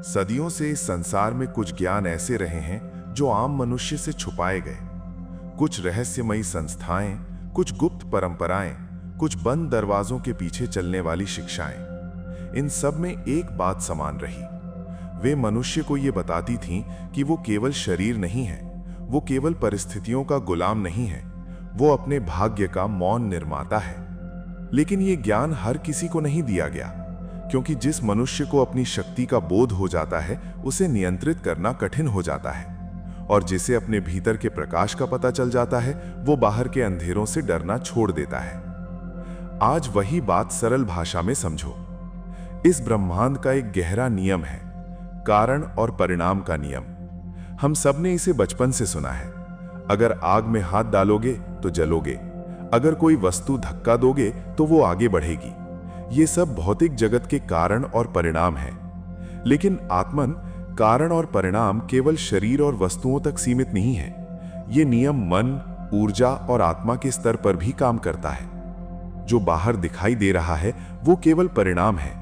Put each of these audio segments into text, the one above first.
सदियों से इस संसार में कुछ ज्ञान ऐसे रहे हैं जो आम मनुष्य से छुपाए गए। कुछ रहस्यमयी संस्थाएं, कुछ गुप्त परंपराएं, कुछ बंद दरवाजों के पीछे चलने वाली शिक्षाएं। इन सब में एक बात समान रही। वे मनुष्य को ये बताती थीं कि वो केवल शरीर नहीं है, वो केवल परिस्थितियों का गुलाम नहीं है, वो अपने भाग्य का मौन निर्माता है। लेकिन ये ज्ञान हर किसी को नहीं दिया गया, क्योंकि जिस मनुष्य को अपनी शक्ति का बोध हो जाता है उसे नियंत्रित करना कठिन हो जाता है, और जिसे अपने भीतर के प्रकाश का पता चल जाता है वो बाहर के अंधेरों से डरना छोड़ देता है। आज वही बात सरल भाषा में समझो। इस ब्रह्मांड का एक गहरा नियम है, कारण और परिणाम का नियम। हम सब ने इसे बचपन से सुना है। अगर आग में हाथ डालोगे तो जलोगे, अगर कोई वस्तु धक्का दोगे तो वो आगे बढ़ेगी। ये सब भौतिक जगत के कारण और परिणाम हैं। लेकिन आत्मन, कारण और परिणाम केवल शरीर और वस्तुओं तक सीमित नहीं है। ये नियम मन, ऊर्जा और आत्मा के स्तर पर भी काम करता है। जो बाहर दिखाई दे रहा है वो केवल परिणाम है,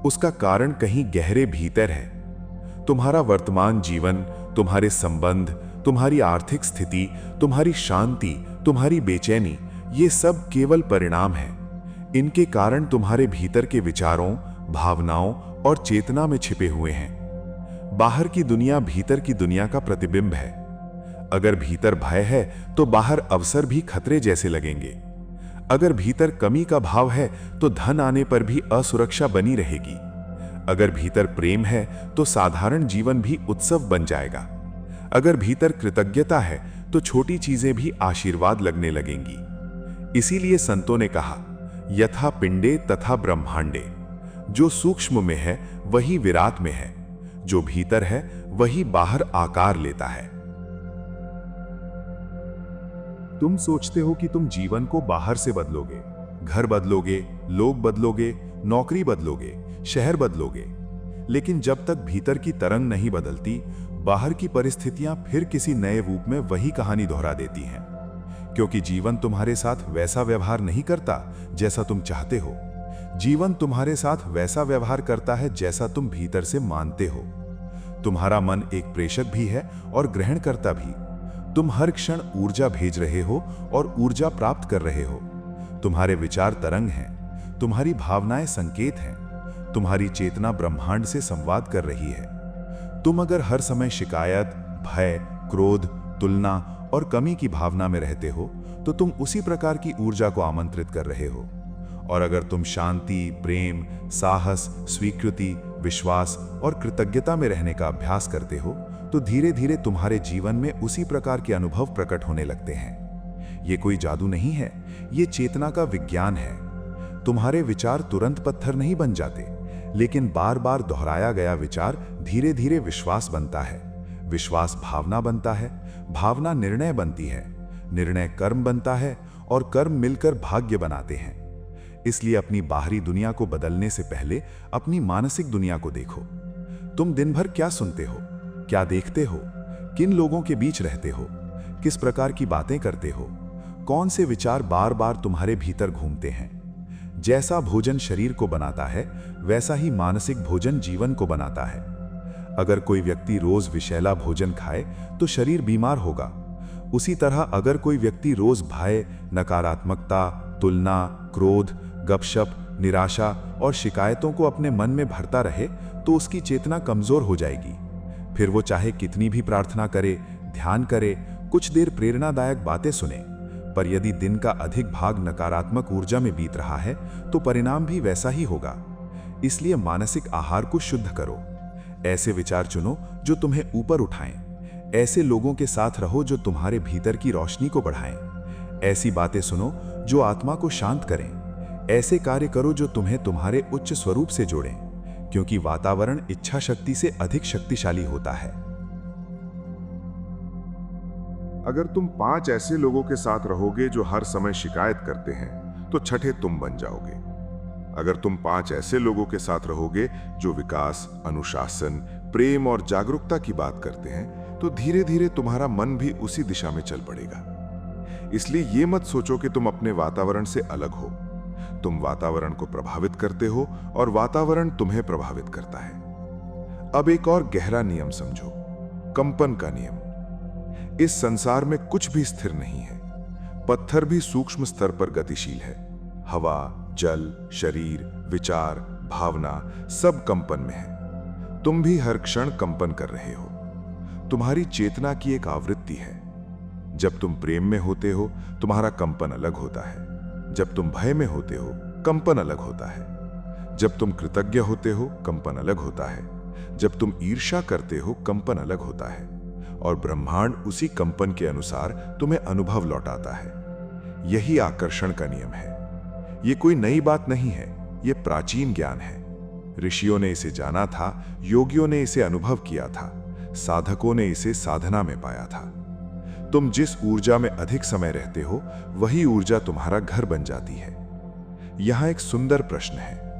उसका कारण कहीं गहरे भीतर है। तुम्हारा वर्तमान जीवन, तुम्हारे संबंध, तुम्हारी आर्थिक स्थिति, तुम्हारी शांति, तुम्हारी बेचैनी, ये सब केवल परिणाम है। इनके कारण तुम्हारे भीतर के विचारों, भावनाओं और चेतना में छिपे हुए हैं। बाहर की दुनिया भीतर की दुनिया का प्रतिबिंब है। अगर भीतर भय है तो बाहर अवसर भी खतरे जैसे लगेंगे। अगर भीतर कमी का भाव है तो धन आने पर भी असुरक्षा बनी रहेगी। अगर भीतर प्रेम है तो साधारण जीवन भी उत्सव बन जाएगा। अगर भीतर कृतज्ञता है तो छोटी चीजें भी आशीर्वाद लगने लगेंगी। इसीलिए संतों ने कहा, यथा पिंडे तथा ब्रह्मांडे। जो सूक्ष्म में है वही विराट में है, जो भीतर है वही बाहर आकार लेता है। तुम सोचते हो कि तुम जीवन को बाहर से बदलोगे, घर बदलोगे, लोग बदलोगे, नौकरी बदलोगे, शहर बदलोगे। लेकिन जब तक भीतर की तरंग नहीं बदलती, बाहर की परिस्थितियां फिर किसी नए रूप में वही कहानी दोहरा देती हैं। क्योंकि जीवन तुम्हारे साथ वैसा व्यवहार नहीं करता जैसा तुम चाहते हो। जीवन तुम्हारे साथ वैसा व्यवहार करता है जैसा तुम भीतर से मानते हो। तुम्हारा मन एक प्रेषक भी है और ग्रहणकर्ता भी। तुम हर क्षण ऊर्जा भेज रहे हो और ऊर्जा प्राप्त कर रहे हो। तुम्हारे विचार तरंग हैं, तुम्हारी भावनाएं संकेत हैं, तुम्हारी चेतना ब्रह्मांड से संवाद कर रही है। तुम अगर हर समय शिकायत, भय, क्रोध, तुलना और कमी की भावना में रहते हो तो तुम उसी प्रकार की ऊर्जा को आमंत्रित कर रहे हो। और अगर तुम शांति, प्रेम, साहस, स्वीकृति, विश्वास और कृतज्ञता में रहने का अभ्यास करते हो तो धीरे धीरे तुम्हारे जीवन में उसी प्रकार के अनुभव प्रकट होने लगते हैं। ये कोई जादू नहीं है, ये चेतना का विज्ञान है। तुम्हारे विचार तुरंत पत्थर नहीं बन जाते, लेकिन बार बार दोहराया गया विचार धीरे धीरे विश्वास बनता है। विश्वास भावना बनता है, भावना निर्णय बनती है, निर्णय कर्म बनता है और कर्म मिलकर भाग्य बनाते हैं। इसलिए अपनी बाहरी दुनिया को बदलने से पहले अपनी मानसिक दुनिया को देखो। तुम दिन भर क्या सुनते हो, क्या देखते हो, किन लोगों के बीच रहते हो, किस प्रकार की बातें करते हो, कौन से विचार बार बार तुम्हारे भीतर घूमते हैं। जैसा भोजन शरीर को बनाता है वैसा ही मानसिक भोजन जीवन को बनाता है। अगर कोई व्यक्ति रोज विषैला भोजन खाए तो शरीर बीमार होगा। उसी तरह अगर कोई व्यक्ति रोज भय, नकारात्मकता, तुलना, क्रोध, गपशप, निराशा और शिकायतों को अपने मन में भरता रहे तो उसकी चेतना कमजोर हो जाएगी। फिर वो चाहे कितनी भी प्रार्थना करे, ध्यान करे, कुछ देर प्रेरणादायक बातें सुने, पर यदि दिन का अधिक भाग नकारात्मक ऊर्जा में बीत रहा है तो परिणाम भी वैसा ही होगा। इसलिए मानसिक आहार को शुद्ध करो। ऐसे विचार चुनो जो तुम्हें ऊपर उठाएं। ऐसे लोगों के साथ रहो जो तुम्हारे भीतर की रोशनी को बढ़ाएं। ऐसी बातें सुनो जो आत्मा को शांत करें। ऐसे कार्य करो जो तुम्हें तुम्हारे उच्च स्वरूप से जोड़ें, क्योंकि वातावरण इच्छा शक्ति से अधिक शक्तिशाली होता है। अगर तुम 5 ऐसे लोगों के साथ रहोगे जो हर समय शिकायत करते हैं तो छठे तुम बन जाओगे। अगर तुम 5 ऐसे लोगों के साथ रहोगे जो विकास, अनुशासन, प्रेम और जागरूकता की बात करते हैं तो धीरे धीरे तुम्हारा मन भी उसी दिशा में चल पड़ेगा। इसलिए ये मत सोचो कि तुम अपने वातावरण से अलग हो। तुम वातावरण को प्रभावित करते हो और वातावरण तुम्हें प्रभावित करता है। अब एक और गहरा नियम समझो, कंपन का नियम। इस संसार में कुछ भी स्थिर नहीं है। पत्थर भी सूक्ष्म स्तर पर गतिशील है। हवा, जल, शरीर, विचार, भावना सब कंपन में है। तुम भी हर क्षण कंपन कर रहे हो। तुम्हारी चेतना की एक आवृत्ति है। जब तुम प्रेम में होते हो तुम्हारा कंपन अलग होता है। जब तुम भय में होते हो कंपन अलग होता है। जब तुम कृतज्ञ होते हो कंपन अलग होता है। जब तुम ईर्ष्या करते हो कंपन अलग होता है। और ब्रह्मांड उसी कंपन के अनुसार तुम्हें अनुभव लौटाता है। यही आकर्षण का नियम है। यह कोई नई बात नहीं है, यह प्राचीन ज्ञान है। ऋषियों ने इसे जाना था, योगियों ने इसे अनुभव किया था, साधकों ने इसे साधना में पाया था। तुम जिस ऊर्जा में अधिक समय रहते हो वही ऊर्जा तुम्हारा घर बन जाती है। यहां एक सुंदर प्रश्न है,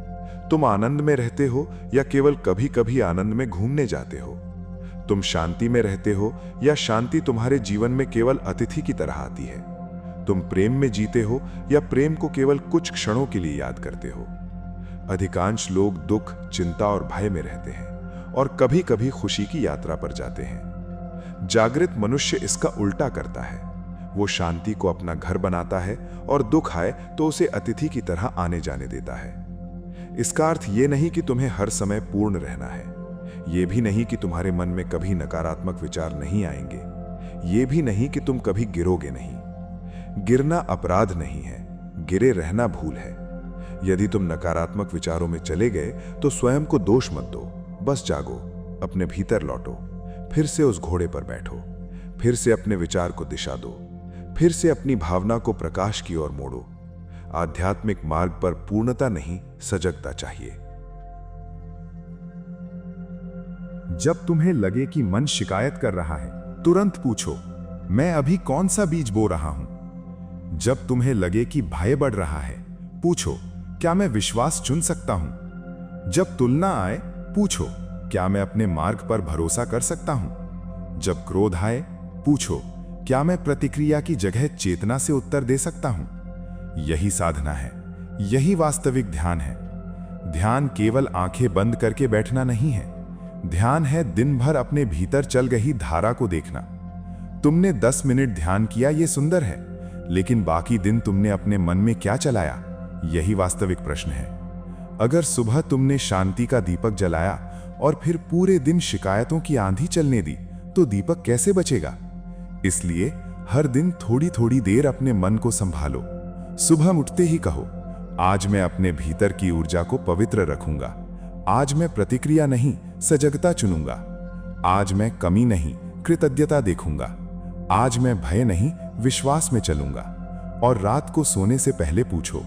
तुम आनंद में रहते हो या केवल कभी कभी आनंद में घूमने जाते हो? तुम शांति में रहते हो या शांति तुम्हारे जीवन में केवल अतिथि की तरह आती है? तुम प्रेम में जीते हो या प्रेम को केवल कुछ क्षणों के लिए याद करते हो? अधिकांश लोग दुख, चिंता और भय में रहते हैं और कभी कभी खुशी की यात्रा पर जाते हैं। जागृत मनुष्य इसका उल्टा करता है। वो शांति को अपना घर बनाता है और दुख आए तो उसे अतिथि की तरह आने जाने देता है। इसका अर्थ ये नहीं कि तुम्हें हर समय पूर्ण रहना है। ये भी नहीं कि तुम्हारे मन में कभी नकारात्मक विचार नहीं आएंगे। ये भी नहीं कि तुम कभी गिरोगे नहीं। गिरना अपराध नहीं है, गिरे रहना भूल है। यदि तुम नकारात्मक विचारों में चले गए तो स्वयं को दोष मत दो। बस जागो, अपने भीतर लौटो, फिर से उस घोड़े पर बैठो, फिर से अपने विचार को दिशा दो, फिर से अपनी भावना को प्रकाश की ओर मोड़ो। आध्यात्मिक मार्ग पर पूर्णता नहीं, सजगता चाहिए। जब तुम्हें लगे कि मन शिकायत कर रहा है, तुरंत पूछो, मैं अभी कौन सा बीज बो रहा हूं? जब तुम्हें लगे कि भय बढ़ रहा है, पूछो, क्या मैं विश्वास चुन सकता हूं? जब तुलना आए, पूछो, क्या मैं अपने मार्ग पर भरोसा कर सकता हूं? जब क्रोध आए, पूछो, क्या मैं प्रतिक्रिया की जगह चेतना से उत्तर दे सकता हूं? यही साधना है, यही वास्तविक ध्यान है। ध्यान केवल आंखें बंद करके बैठना नहीं है। ध्यान है दिन भर अपने भीतर चल रही धारा को देखना। तुमने 10 मिनट ध्यान किया, ये सुंदर है, लेकिन बाकी दिन तुमने अपने मन में क्या चलाया? यही वास्तविक प्रश्न है। अगर सुबह तुमने शांति का दीपक जलाया और फिर पूरे दिन शिकायतों की आंधी चलने दी, तो दीपक कैसे बचेगा? इसलिए हर दिन थोड़ी थोड़ी देर अपने मन को संभालो। सुबह उठते ही कहो, आज मैं अपने भीतर की ऊर्जा को पवित्र रखूंगा। आज मैं प्रतिक्रिया नहीं, सजगता चुनूंगा। आज मैं कमी नहीं, कृतज्ञता देखूंगा। आज मैं भय नहीं, विश्वास में चलूंगा। और रात को सोने से पहले पूछो,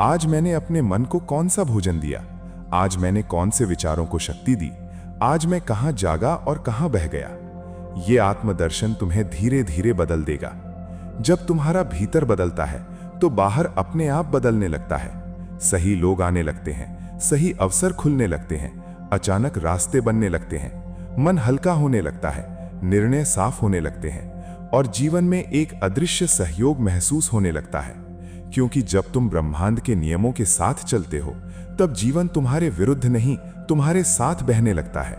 आज मैंने अपने मन को कौन सा भोजन दिया? आज मैंने कौन से विचारों को शक्ति दी? आज मैं कहां जागा और कहां बह गया? ये आत्मदर्शन तुम्हें धीरे धीरे बदल देगा। जब तुम्हारा भीतर बदलता है तो बाहर अपने आप बदलने लगता है। सही लोग आने लगते हैं, सही अवसर खुलने लगते हैं, अचानक रास्ते बनने लगते हैं, मन हल्का होने लगता है, निर्णय साफ होने लगते हैं और जीवन में एक अदृश्य सहयोग महसूस होने लगता है। क्योंकि जब तुम ब्रह्मांड के नियमों के साथ चलते हो तब जीवन तुम्हारे विरुद्ध नहीं, तुम्हारे साथ बहने लगता है।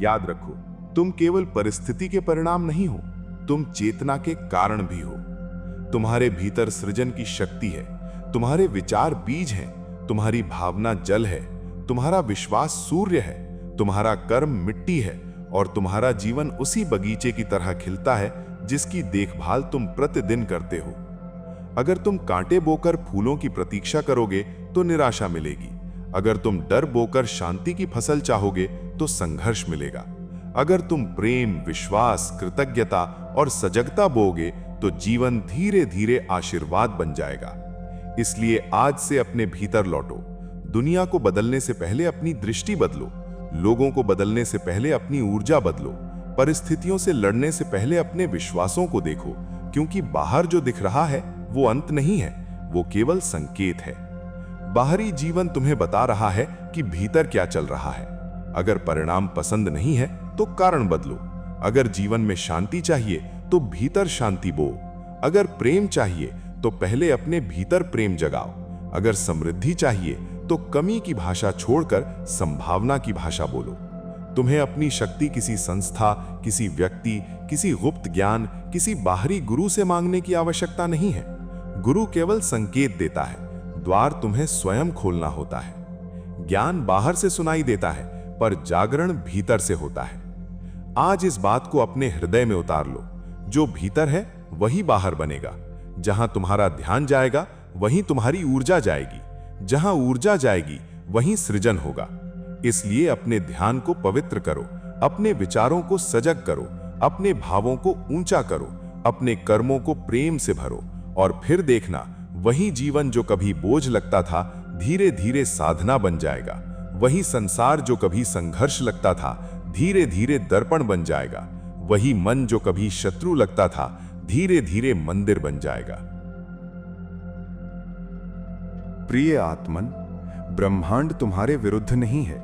याद रखो, तुम केवल परिस्थिति के परिणाम नहीं हो, तुम चेतना के कारण भी हो। तुम्हारे भीतर सृजन की शक्ति है, तुम्हारे विचार बीज हैं, तुम्हारी भावना जल है, तुम्हारा विश्वास सूर्य है, तुम्हारा कर्म मिट्टी है और तुम्हारा जीवन उसी बगीचे की तरह खिलता है जिसकी देखभाल तुम प्रतिदिन करते हो। अगर तुम कांटे बोकर फूलों की प्रतीक्षा करोगे तो निराशा मिलेगी। अगर तुम डर बोकर शांति की फसल चाहोगे तो संघर्ष मिलेगा। अगर तुम प्रेम, विश्वास, कृतज्ञता और सजगता बोगे तो जीवन धीरे धीरे आशीर्वाद बन जाएगा। इसलिए आज से अपने भीतर लौटो। दुनिया को बदलने से पहले अपनी दृष्टि बदलो, लोगों को बदलने से पहले अपनी ऊर्जा बदलो, परिस्थितियों से लड़ने से पहले अपने विश्वासों को देखो, क्योंकि बाहर जो दिख रहा है वो अंत नहीं है, वो केवल संकेत है। बाहरी जीवन तुम्हें बता रहा है कि भीतर क्या चल रहा है। अगर परिणाम पसंद नहीं है तो कारण बदलो। अगर जीवन में शांति चाहिए तो भीतर शांति बो। अगर प्रेम चाहिए तो पहले अपने भीतर प्रेम जगाओ। अगर समृद्धि चाहिए तो कमी की भाषा छोड़कर संभावना की भाषा बोलो। तुम्हें अपनी शक्ति किसी संस्था, किसी व्यक्ति, किसी गुप्त ज्ञान, किसी बाहरी गुरु से मांगने की आवश्यकता नहीं है। गुरु केवल संकेत देता है, द्वार तुम्हें स्वयं खोलना होता है। ज्ञान बाहर से सुनाई देता है, पर जागरण भीतर से होता है। आज इस बात को अपने हृदय में उतार लो, जो भीतर है वही बाहर बनेगा। जहां तुम्हारा ध्यान जाएगा वहीं तुम्हारी ऊर्जा जाएगी, जहां ऊर्जा जाएगी वहीं सृजन होगा। इसलिए अपने ध्यान को पवित्र करो, अपने विचारों को सजग करो, अपने भावों को ऊंचा करो, अपने कर्मों को प्रेम से भरो, और फिर देखना वही जीवन जो कभी बोझ लगता था धीरे धीरे साधना बन जाएगा। वही संसार जो कभी संघर्ष लगता था धीरे धीरे दर्पण बन जाएगा। वही मन जो कभी शत्रु लगता था धीरे धीरे मंदिर बन जाएगा। प्रिय आत्मन, ब्रह्मांड तुम्हारे विरुद्ध नहीं है।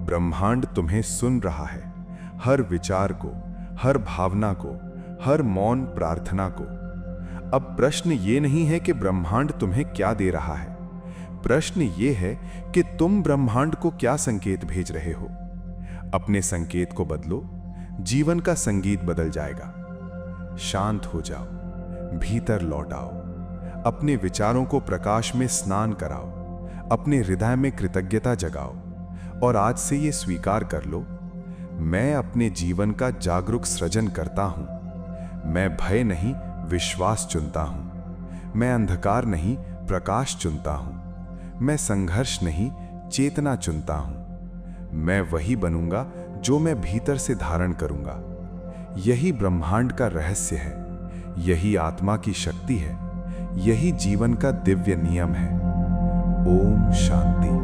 ब्रह्मांड तुम्हें सुन रहा है, हर विचार को, हर भावना को, हर मौन प्रार्थना को। अब प्रश्न ये नहीं है कि ब्रह्मांड तुम्हें क्या दे रहा है, प्रश्न ये है कि तुम ब्रह्मांड को क्या संकेत भेज रहे हो। अपने संकेत को बदलो, जीवन का संगीत बदल जाएगा। शांत हो जाओ, भीतर लौट आओ, अपने विचारों को प्रकाश में स्नान कराओ, अपने हृदय में कृतज्ञता जगाओ, और आज से ये स्वीकार कर लो, मैं अपने जीवन का जागरूक सृजन करता हूं। मैं भय नहीं विश्वास चुनता हूं। मैं अंधकार नहीं प्रकाश चुनता हूं। मैं संघर्ष नहीं चेतना चुनता हूं। मैं वही बनूंगा जो मैं भीतर से धारण करूंगा। यही ब्रह्मांड का रहस्य है, यही आत्मा की शक्ति है, यही जीवन का दिव्य नियम है। ओम शांति।